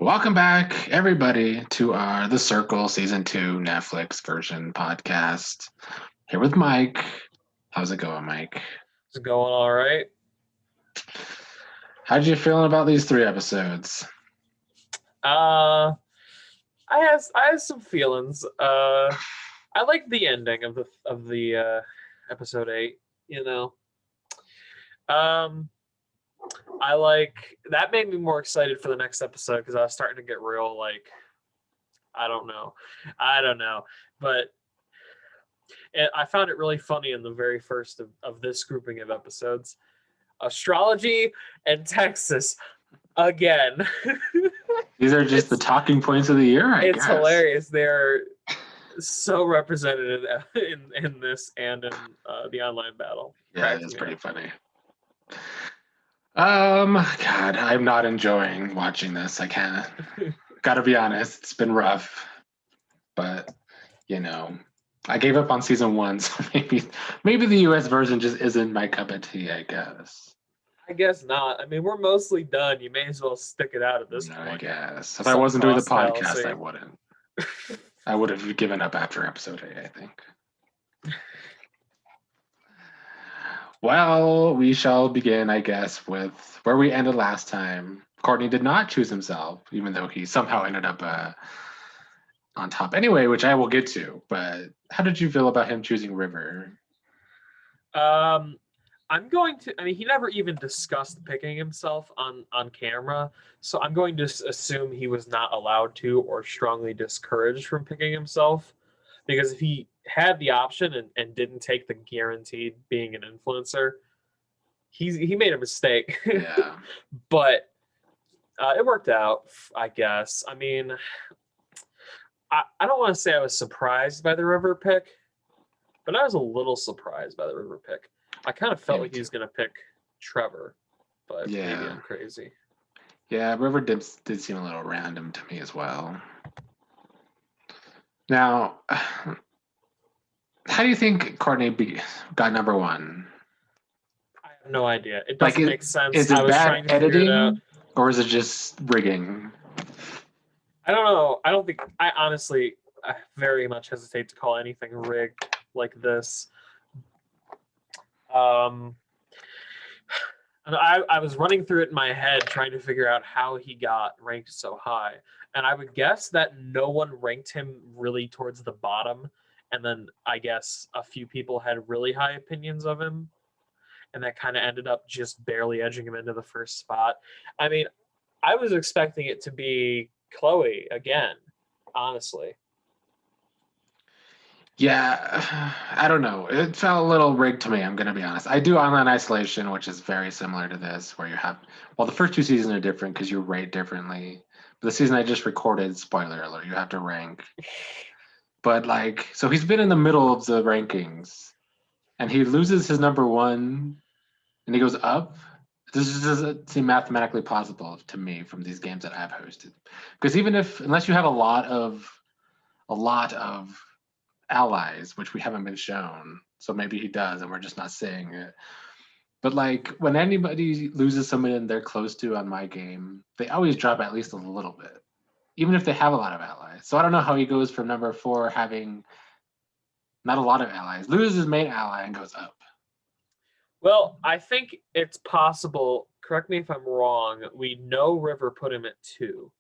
Welcome back, everybody, to our The Circle Season 2 Netflix version podcast. Here with Mike. How's it going, Mike? It's going all right. How'd you feeling about these 3 episodes? Uh, I have some feelings. I like the ending of the episode 8. You know, um, I like that made me more excited for the next episode because I was starting to get real like I don't know, but I found it really funny in the very first of this grouping of episodes. Astrology and Texas again. These are just the it's talking points of the year, I it's guess. hilarious. They're so represented in this and in the online battle. Yeah, Cracks it's me pretty up. funny. God, I'm not enjoying watching this. I can't. Gotta be honest, it's been rough, but you know, I gave up on season 1, so maybe the US version just isn't my cup of tea, I guess. I guess not. I mean, we're mostly done. You may as well stick it out at this I point. guess. If I Some wasn't doing the cross podcast, I fallacy. wouldn't. I would have given up after episode 8, I think. Well, we shall begin, I guess, with where we ended last time. Courtney did not choose himself, even though he somehow ended up on top anyway, which I will get to. But how did you feel about him choosing River? Um, I'm going to. I mean, he never even discussed picking himself on camera, so I'm going to assume he was not allowed to or strongly discouraged from picking himself. Because if he had the option and didn't take the guaranteed being an influencer, he made a mistake. Yeah. But it worked out, I guess. I mean, I don't want to say I was surprised by the River pick, but I was a little surprised by the River pick. I kind of Yeah, felt me like he too. was going to pick Trevor, but maybe Yeah. I'm crazy. Yeah, River did seem a little random to me as well. Now, how do you think Courtney got number 1? I have no idea. It Like, doesn't make sense. is I it was bad trying to figure it out. editing or is it just rigging? I don't know. I don't think I honestly I very much hesitate to call anything rigged like this. Um, and I was running through it in my head trying to figure out how he got ranked so high. And I would guess that no one ranked him really towards the bottom. And then I guess a few people had really high opinions of him. And that kind of ended up just barely edging him into the first spot. I mean, I was expecting it to be Chloe again, honestly. Yeah, I don't know. It felt a little rigged to me, I'm going to be honest. I do Online Isolation, which is very similar to this, where you have, well, the first 2 seasons are different because you rate differently. But the season I just recorded, spoiler alert, you have to rank. But like, so he's been in the middle of the rankings and he loses his number 1 and he goes up. This just doesn't seem mathematically possible to me from these games that I've hosted. Because even if, unless you have a lot of allies, which we haven't been shown. So maybe he does, and we're just not saying it. But like when anybody loses someone they're close to on my game, they always drop at least a little bit, even if they have a lot of allies. So I don't know how he goes from number 4 having not a lot of allies, loses his main ally and goes up. Well, I think it's possible. Correct me if I'm wrong. We know River put him at 2.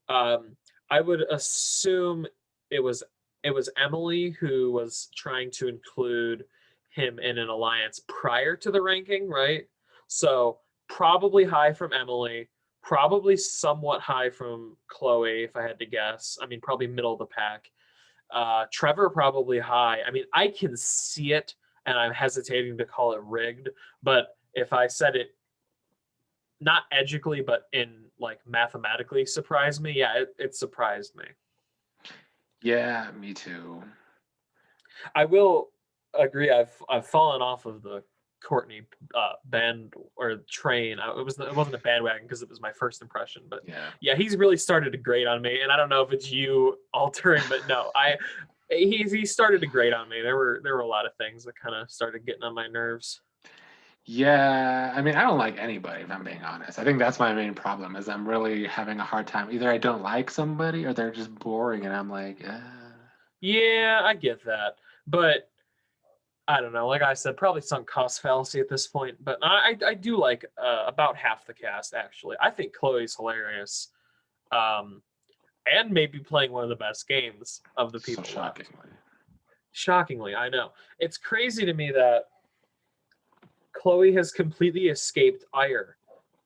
I would assume it was it was Emily who was trying to include him in an alliance prior to the ranking, right? So probably high from Emily, probably somewhat high from Chloe, if I had to guess. I mean, probably middle of the pack. Trevor probably high. I mean, I can see it, and I'm hesitating to call it rigged. But if I said it not edgically, but in like mathematically surprised me, yeah, it surprised me. Yeah, me too. I will agree. I've fallen off of the Courtney band or train. It wasn't a bandwagon because it was my first impression, but Yeah. yeah, he's really started to grate on me, and I don't know if it's you altering, but no, he started to grate on me. There were a lot of things that kind of started getting on my nerves. Yeah, I mean, I don't like anybody if I'm being honest. I think that's my main problem is I'm really having a hard time. Either I don't like somebody or they're just boring, and I'm like, Yeah, I get that, but I don't know. Like I said, probably sunk cost fallacy at this point. But I do like about half the cast actually. I think Chloe's hilarious, um, and maybe playing one of the best games of the so people left. shockingly. Shockingly, I know. It's crazy to me that Chloe has completely escaped ire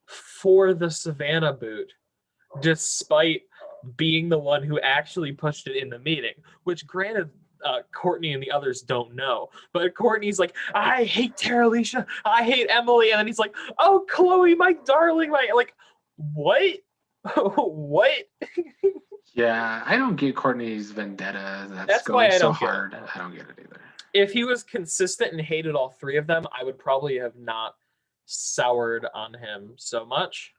for the Savannah boot, despite being the one who actually pushed it in the meeting, which granted, Courtney and the others don't know. But Courtney's like, I hate Tara Alicia, I hate Emily, and then he's like, oh, Chloe, my darling, my like, what? What? Yeah, I don't get Courtney's vendetta. That's why going I so don't get it. hard. I don't get it either. If he was consistent and hated all three of them, I would probably have not soured on him so much.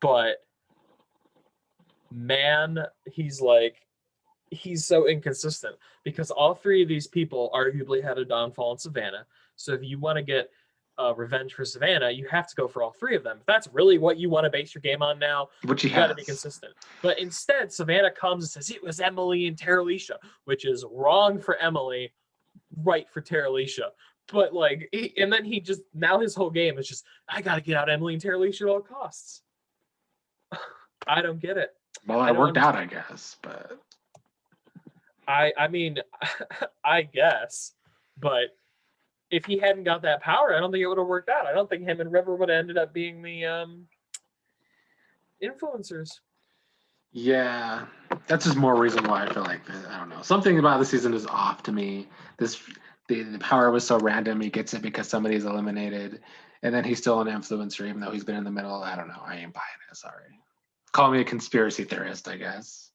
But man, he's so inconsistent because all three of these people arguably had a downfall in Savannah. So if you want to get revenge for Savannah, you have to go for all three of them. If that's really what you want to base your game on now, Which you got to be consistent. But instead, Savannah comes and says it was Emily and Tara Alicia, which is wrong for Emily, right for Tara Alicia. But and then he just now his whole game is just I got to get out Emily and Tara Alicia at all costs. I don't get it. Well, it worked out, I guess, but I mean, I guess, but if he hadn't got that power, I don't think it would have worked out. I don't think him and River would have ended up being the influencers. yeah, that's just more reason why I feel like I don't know. Something about the season is off to me. The power was so random. He gets it because somebody's eliminated, and then he's still an influencer, even though he's been in the middle. I don't know. I ain't buying it. Sorry. Call me a conspiracy theorist, I guess.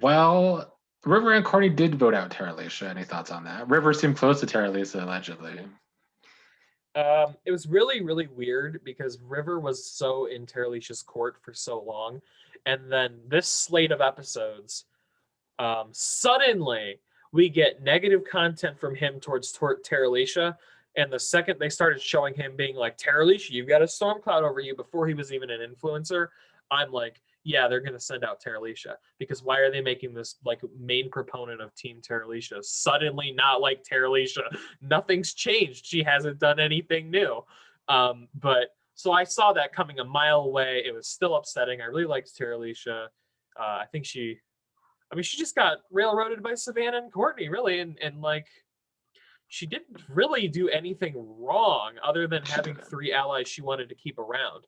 Well, River and Courtney did vote out Tara Alicia. Any thoughts on that? River seemed close to Tara Alicia, allegedly. It was really, really weird because River was so in Tara Alicia's court for so long. And then this slate of episodes, suddenly we get negative content from him towards Tara Alicia. And the second they started showing him being like, Tara Alicia, you've got a storm cloud over you before he was even an influencer, I'm like, yeah, they're going to send out Tara Alicia because why are they making this like main proponent of Team Tara Alicia suddenly not like Tara Alicia? Nothing's changed. She hasn't done anything new. But so I saw that coming a mile away. It was still upsetting. I really liked Tara Alicia. I think she just got railroaded by Savannah and Courtney, really, and like she didn't really do anything wrong other than having three allies she wanted to keep around.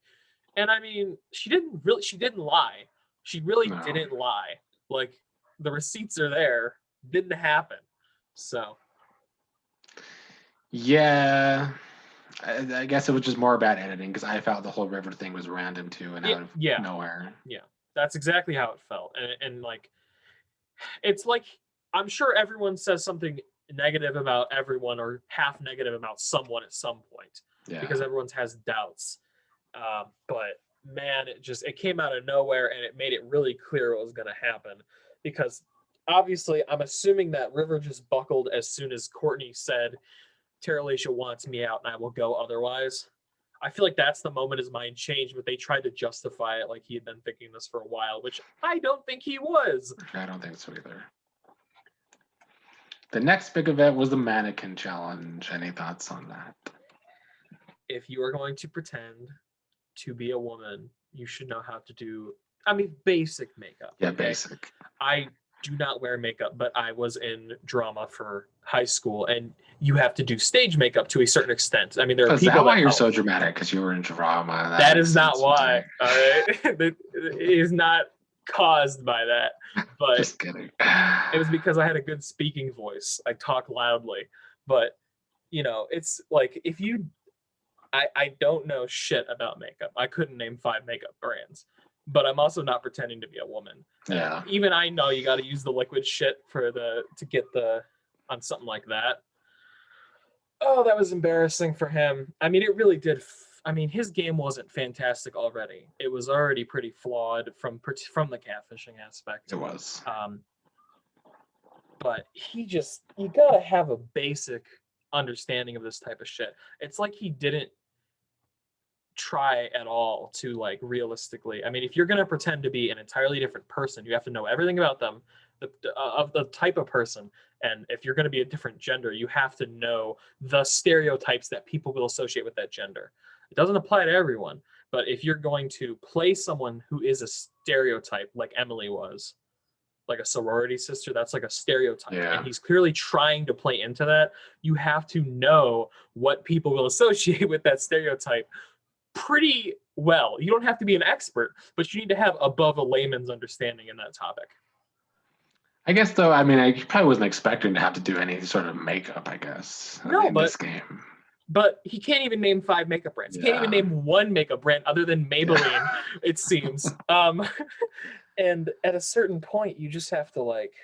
And I mean, she didn't lie. She really didn't lie. Like the receipts are there. Didn't happen. So. Yeah. I guess it was just more bad editing because I felt the whole River thing was random too and out of nowhere. Yeah, that's exactly how it felt. And like, it's like, I'm sure everyone says something negative about everyone or half negative about someone at some point because everyone has doubts. But man, it came out of nowhere and it made it really clear what was going to happen because obviously I'm assuming that River just buckled as soon as Courtney said, Tara Alicia wants me out and I will go otherwise. I feel like that's the moment his mind changed, but they tried to justify it like he had been thinking this for a while, which I don't think he was. I don't think so either. The next big event was the mannequin challenge. Any thoughts on that? If you are going to pretend to be a woman, you should know how to do, basic makeup. Yeah, okay? Basic. I do not wear makeup, but I was in drama for high school, and you have to do stage makeup to a certain extent. There are people. Is that why you're so dramatic? Because you were in drama. That is not why. All right, it is not caused by that. But just kidding. It was because I had a good speaking voice. I talk loudly, but it's like if you. I don't know shit about makeup. I couldn't name 5 makeup brands, but I'm also not pretending to be a woman. Yeah. Even I know you got to use the liquid shit to get on something like that. Oh, that was embarrassing for him. It really did. His game wasn't fantastic already. It was already pretty flawed from the catfishing aspect. It was. but you gotta have a basic understanding of this type of shit. It's like he didn't try at all to like realistically. I mean, if you're gonna pretend to be an entirely different person, you have to know everything about them, of the type of person. And if you're going to be a different gender, you have to know the stereotypes that people will associate with that gender. It doesn't apply to everyone, but if you're going to play someone who is a stereotype, like Emily was, like a sorority sister, that's like a stereotype. Yeah. And he's clearly trying to play into that. You have to know what people will associate with that stereotype pretty well. You don't have to be an expert, but you need to have above a layman's understanding in that topic. I guess though, I mean, I probably wasn't expecting to have to do any sort of makeup, I guess, No, in but this game. But he can't even name 5 makeup brands. He can't even Yeah. name one makeup brand other than Maybelline, it seems. And at a certain point, you just have to like,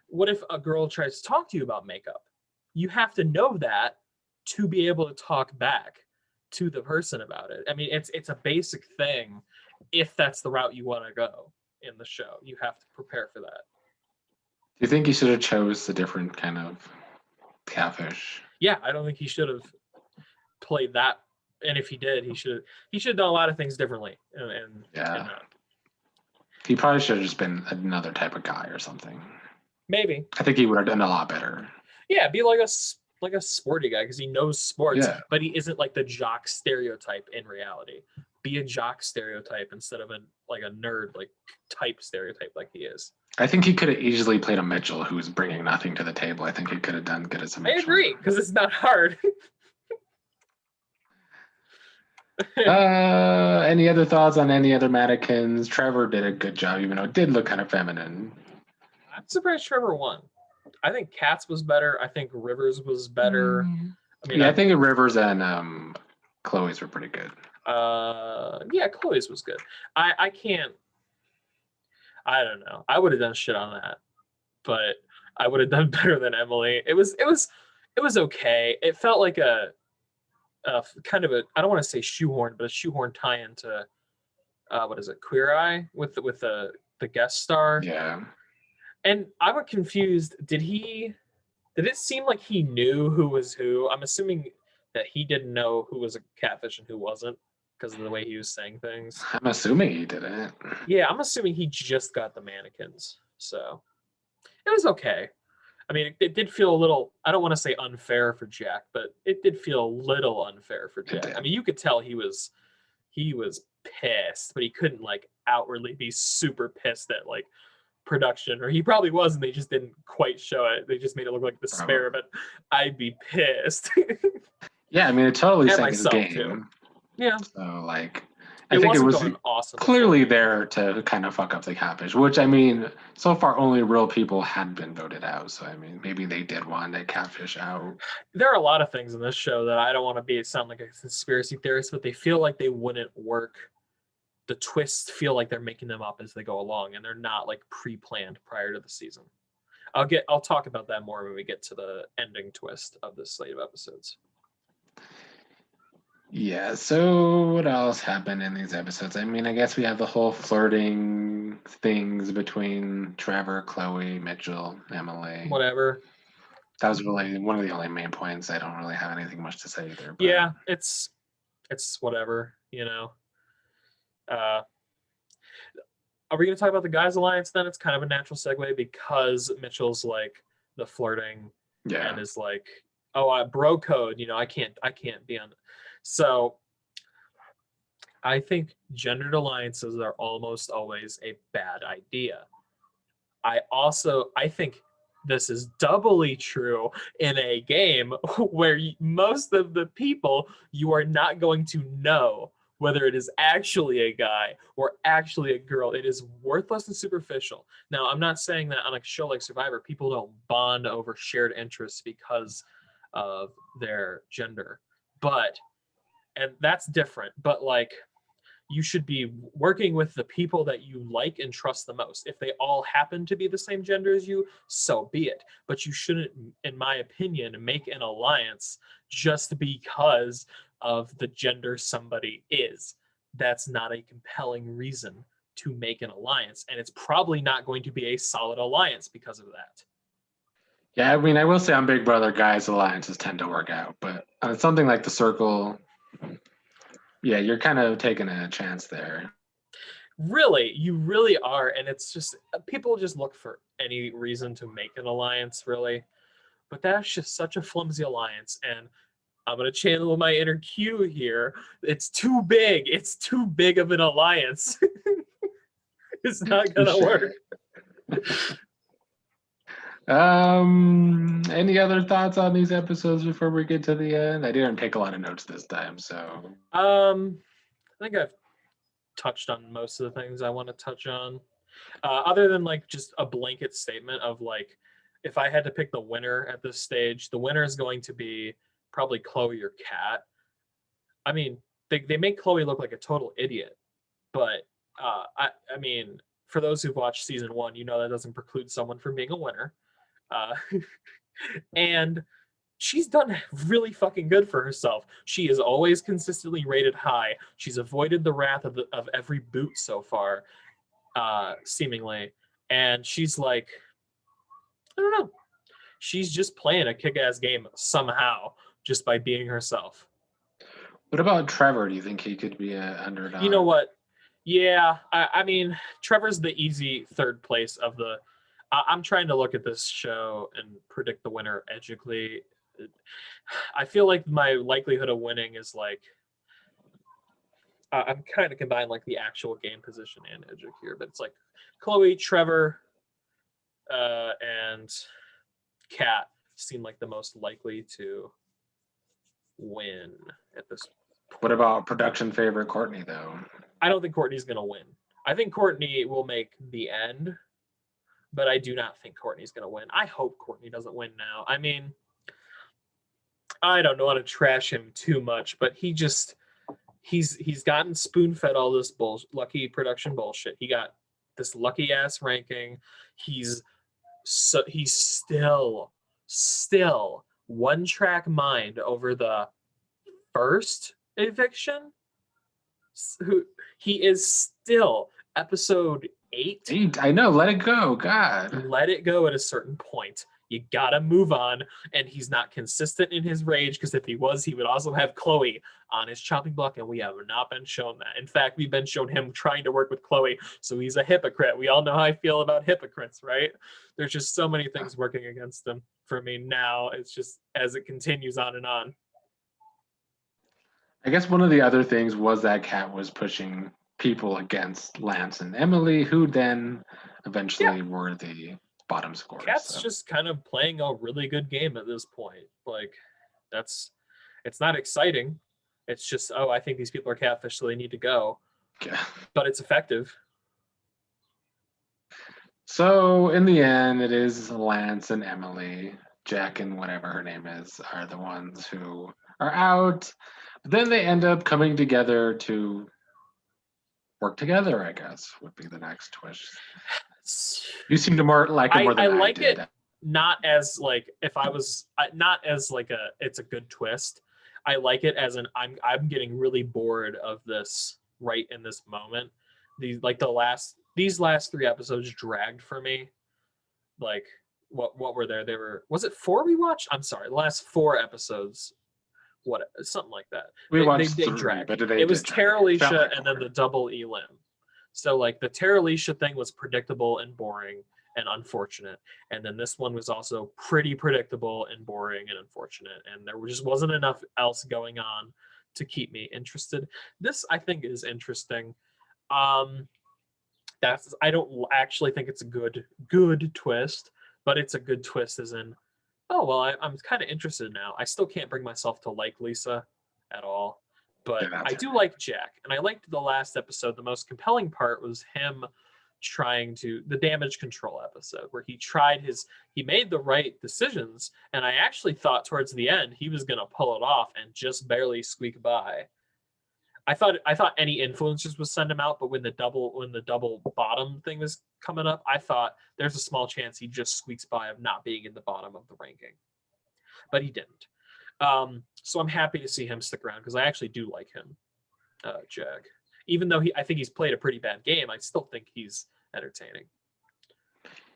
what if a girl tries to talk to you about makeup? You have to know that to be able to talk back to the person about it. I mean, it's a basic thing. If that's the route you want to go in the show, you have to prepare for that. Do you think he should have chose a different kind of catfish? Yeah, I don't think he should have played that. And if he did, he should have done a lot of things differently. And He probably should have just been another type of guy or something. maybe. I think he would have done a lot better. Yeah, be like a sporty guy because he knows sports, Yeah. but he isn't like the jock stereotype in reality. Be a jock stereotype instead of a nerd like type stereotype like he is. I think he could have easily played a Mitchell who's bringing nothing to the table. I think he could have done good as a Mitchell. I agree because it's not hard. Any other thoughts on any other mannequins? Trevor did a good job, even though it did look kind of feminine. I'm surprised Trevor won. I think Katz was better. I think Rivers was better. I mean, I think Rivers and Chloe's were pretty good. Yeah, Chloe's was good. I don't know. I would have done shit on that, but I would have done better than Emily. It was okay. It felt like a kind of I don't want to say shoehorn, but a shoehorn tie into what is it, Queer Eye with the guest star. Yeah. And I was confused. Did it seem like he knew who was who? I'm assuming that he didn't know who was a catfish and who wasn't because of the way he was saying things. I'm assuming he didn't. Yeah, I'm assuming he just got the mannequins. So it was okay. I mean, it did feel a little, I don't want to say unfair for Jack, but it did feel a little unfair for Jack. I mean, you could tell he was pissed, but he couldn't like outwardly be super pissed at like production, or he probably was, and they just didn't quite show it. They just made it look like despair, but I'd be pissed. Yeah, I mean, it totally And sank his myself, game. too. Yeah. So, like, I think it wasn't was going awesome. clearly there to kind of fuck up the catfish, which, I mean, so far only real people had been voted out. So, I mean, maybe they did want that catfish out. There are a lot of things in this show that I don't want to sound like a conspiracy theorist, but they feel like they wouldn't work. The twists feel like they're making them up as they go along, and they're not like pre-planned prior to the season. I'll talk about that more when we get to the ending twist of this slate of episodes. Yeah, so what else happened in these episodes? I mean, I guess we have the whole flirting things between Trevor, Chloe, Mitchell, Emily. Whatever. That was really one of the only main points. I don't really have anything much to say there. But... Yeah, it's whatever, you know. Are we going to talk about the guys' alliance then? It's kind of a natural segue because Mitchell's like the flirting, yeah, and is like, oh, bro code, you know, I can't be on. So I think gendered alliances are almost always a bad idea. I think this is doubly true in a game where most of the people you are not going to know whether it is actually a guy or actually a girl. It is worthless and superficial. Now, I'm not saying that on a show like Survivor, people don't bond over shared interests because of their gender, and that's different. But like, you should be working with the people that you like and trust the most. If they all happen to be the same gender as you, so be it. But you shouldn't, in my opinion, make an alliance just because of the gender somebody is. That's not a compelling reason to make an alliance, and it's probably not going to be a solid alliance because of that. Yeah, I mean, I will say on Big Brother, guys' alliances tend to work out, but on something like the Circle, yeah, you're kind of taking a chance there. Really, you really are, and it's just people just look for any reason to make an alliance, really. But that's just such a flimsy alliance, and I'm gonna channel my inner Q here. It's too big. It's too big of an alliance. It's not gonna work. Any other thoughts on these episodes before we get to the end? I didn't take a lot of notes this time, so. I think I've touched on most of the things I want to touch on. Other than like just a blanket statement of like, if I had to pick the winner at this stage, the winner is going to be probably Chloe or Kat. I mean, they make Chloe look like a total idiot, but I mean, for those who've watched season 1, you know that doesn't preclude someone from being a winner. And she's done really fucking good for herself. She is always consistently rated high. She's avoided the wrath of every boot so far, seemingly. And she's like, I don't know. She's just playing a kick-ass game somehow, just by being herself. What about Trevor? Do you think he could be an underdog? You know what? Yeah, I mean, Trevor's the easy third place of the. I'm trying to look at this show and predict the winner edgically. I feel like my likelihood of winning is like. I'm kind of combined like the actual game position and edgic here, but it's like Chloe, Trevor, and Kat seem like the most likely to win at this point. What about production favorite Courtney, though? I don't think Courtney's going to win. I think Courtney will make the end, but I do not think Courtney's going to win. I hope Courtney doesn't win now. I mean, I don't want to trash him too much, but he's gotten spoon-fed all this lucky production bullshit. He got this lucky ass ranking. He's still one track mind over the first eviction. He is still episode 8. I know, let it go. God. Let it go at a certain point. You gotta move on. And he's not consistent in his rage, because if he was, he would also have Chloe on his chopping block, and we have not been shown that. In fact, we've been shown him trying to work with Chloe, so he's a hypocrite. We all know how I feel about hypocrites, right? There's just so many things working against him for me now. It's just as it continues on and on. I guess one of the other things was that Kat was pushing people against Lance and Emily, who then eventually were the bottom scorers. Kat's just kind of playing a really good game at this point. Like, it's not exciting. It's just, I think these people are catfish, so they need to go. Yeah. But it's effective. So in the end, it is Lance and Emily. Jack and whatever her name is are the ones who are out. But then they end up coming together to work together, I guess, would be the next twist. You seem to like it more than I like did. It not as like, if I was not as like it's a good twist. I like it as I'm getting really bored of this right in this moment. These last 3 episodes dragged for me. Like, what were there? Was it 4 we watched? I'm sorry, the last 4 episodes. Something like that. We watched they 3, dragged. but It was Tara Alicia and then the double Elim. So like the Tara Alicia thing was predictable and boring and unfortunate, and then this one was also pretty predictable and boring and unfortunate, and there just wasn't enough else going on to keep me interested. This, I think, is interesting. I don't actually think it's a good twist, but it's a good twist as in, oh, well, I'm kind of interested now. I still can't bring myself to like Lisa at all, but I do like Jack, and I liked the last episode. The most compelling part was him the damage control episode, where he made the right decisions, and I actually thought towards the end he was going to pull it off and just barely squeak by. I thought any influencers would send him out, but when the double bottom thing was coming up, I thought there's a small chance he just squeaks by of not being in the bottom of the ranking, but he didn't. So I'm happy to see him stick around, because I actually do like him, Jack. Even though I think he's played a pretty bad game, I still think he's entertaining.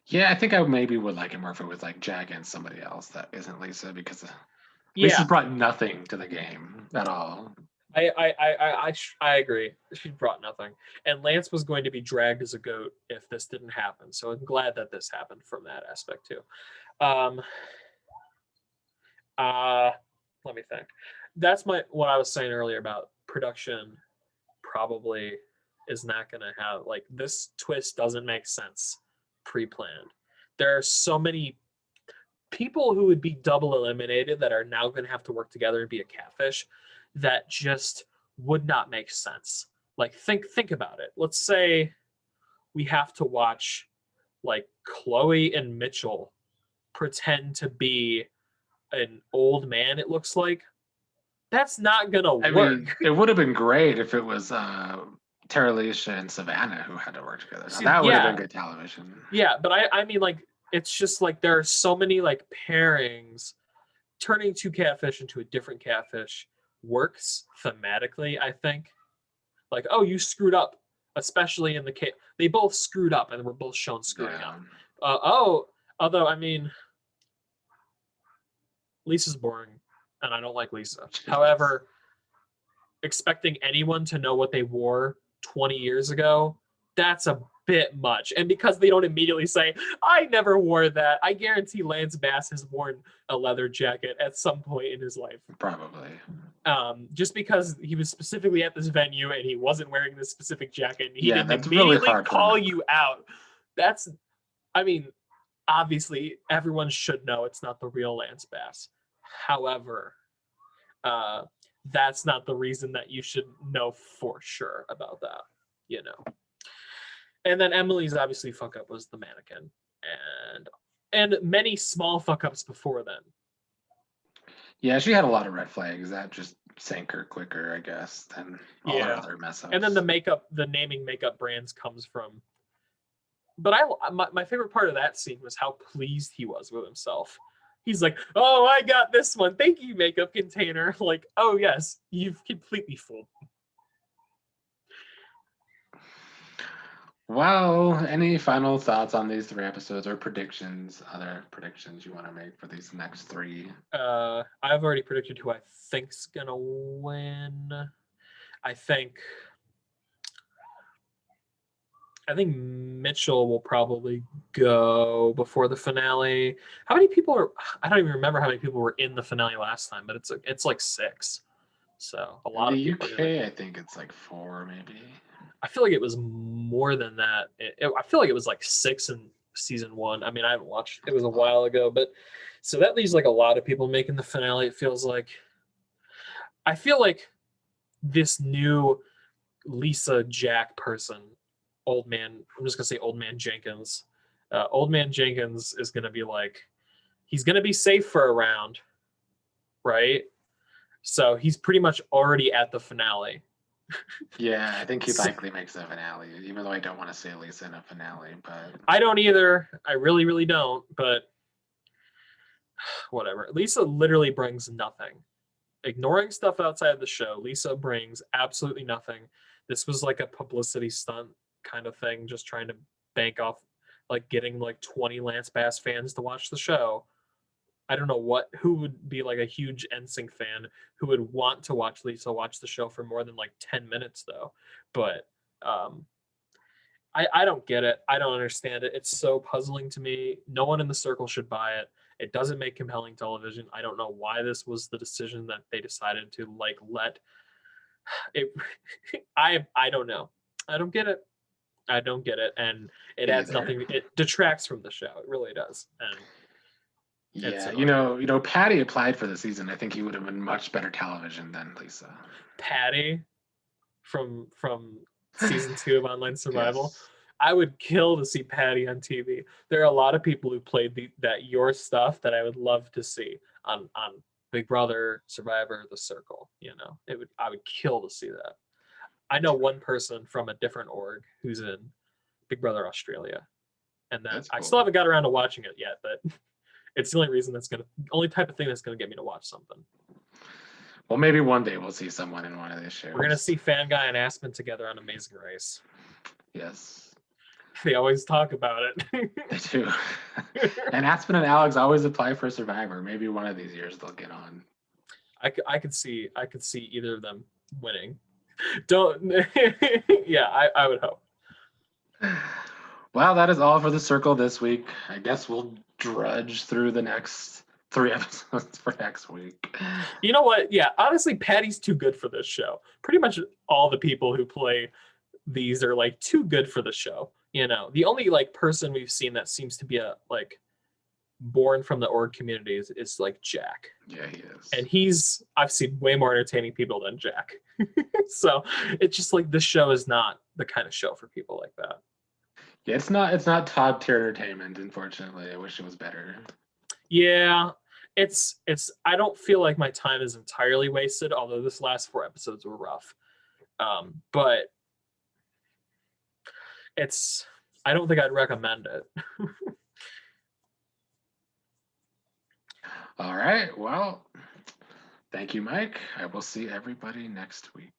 Yeah, I think I maybe would like it more if it was like Jack and somebody else that isn't Lisa, because Yeah, Lisa's brought nothing to the game at all. I agree. She brought nothing, and Lance was going to be dragged as a goat if this didn't happen. So I'm glad that this happened from that aspect too. Let me think. That's what I was saying earlier about production. Probably is not going to have, like, this twist doesn't make sense pre-planned. There are so many people who would be double eliminated that are now going to have to work together and be a catfish that just would not make sense. Like, think about it. Let's say we have to watch like Chloe and Mitchell pretend to be an old man, it looks like. That's not gonna work. mean, it would have been great if it was Tara Alicia and Savannah who had to work together. Now, that would have been good television. Yeah, but I mean, like, it's just like there are so many like pairings. Turning two catfish into a different catfish works thematically, I think. Like, oh, you screwed up, especially in the case they both screwed up and were both shown screwing up. Although I mean, Lisa's boring, and I don't like Lisa. However, expecting anyone to know what they wore 20 years ago, that's a bit much. And because they don't immediately say, I never wore that, I guarantee Lance Bass has worn a leather jacket at some point in his life. Probably. Just because he was specifically at this venue and he wasn't wearing this specific jacket, and he didn't really immediately call you out. I mean, obviously everyone should know it's not the real Lance Bass. However, that's not the reason that you should know for sure about that, you know. And then Emily's obviously fuck up was the mannequin, and many small fuck ups before then. Yeah, she had a lot of red flags that just sank her quicker, I guess, than all her other mess ups. And then the naming makeup brands comes from. But my favorite part of that scene was how pleased he was with himself. He's like, oh, I got this one. Thank you, makeup container. Like, oh, yes, you've completely fooled me. Well, any final thoughts on these 3 episodes or predictions, other predictions you want to make for these next 3? I've already predicted who I think's going to win. I think Mitchell will probably go before the finale. How many people are? I don't even remember how many people were in the finale last time, but it's like 6. So a lot of people. In the UK, I think it's like 4, maybe. I feel like it was more than that. I feel like it was like 6 in season 1. I mean, I haven't watched. It was a while ago, but so that leaves like a lot of people making the finale. It feels like. I feel like this new Lisa Jack person. Old man, I'm just gonna say Old Man Jenkins. Old Man Jenkins is gonna be like, he's gonna be safe for a round, right? So he's pretty much already at the finale. Yeah, I think he likely makes the finale, even though I don't want to say Lisa in a finale, but I don't either. I really, really don't, but whatever. Lisa literally brings nothing. Ignoring stuff outside of the show, Lisa brings absolutely nothing. This was like a publicity stunt kind of thing, just trying to bank off like getting like 20 Lance Bass fans to watch the show. I don't know who would be like a huge NSYNC fan who would want to watch Lisa watch the show for more than like 10 minutes though. But I don't get it. I don't understand it. It's so puzzling to me. No one in the circle should buy it. It doesn't make compelling television. I don't know why this was the decision that they decided to like let it. I don't know. I don't get it. I don't get it, and it adds nothing. It detracts from the show. It really does. And yeah, you know, Patty applied for the season. I think he would have been much better television than Lisa. Patty from season 2 of Online Survival. Yes. I would kill to see Patty on TV. There are a lot of people who played that your stuff that I would love to see on Big Brother, Survivor, The Circle. You know, I would kill to see that. I know one person from a different org who's in Big Brother Australia, and then cool. I still haven't got around to watching it yet, but it's the only type of thing that's gonna get me to watch something. Well, maybe one day we'll see someone in one of these shows. We're gonna see Fan Guy and Aspen together on Amazing Race. Yes, They always talk about it. they do. And Aspen and Alex always apply for Survivor. Maybe one of these years they'll get on. I could see either of them winning. Don't yeah, I would hope. Well, that is all for the circle this week. I guess we'll drudge through the next 3 episodes for next week. You know what? Yeah, honestly, Patty's too good for this show. Pretty much all the people who play these are like too good for the show. You know, the only like person we've seen that seems to be a like born from the org community is like Jack. Yeah, he is. And I've seen way more entertaining people than Jack. So it's just like this show is not the kind of show for people like that. Yeah, it's not top tier entertainment, unfortunately. I wish it was better. Yeah, it's I don't feel like my time is entirely wasted, although this last 4 episodes were rough. But I don't think I'd recommend it. All right. Well, thank you, Mike. I will see everybody next week.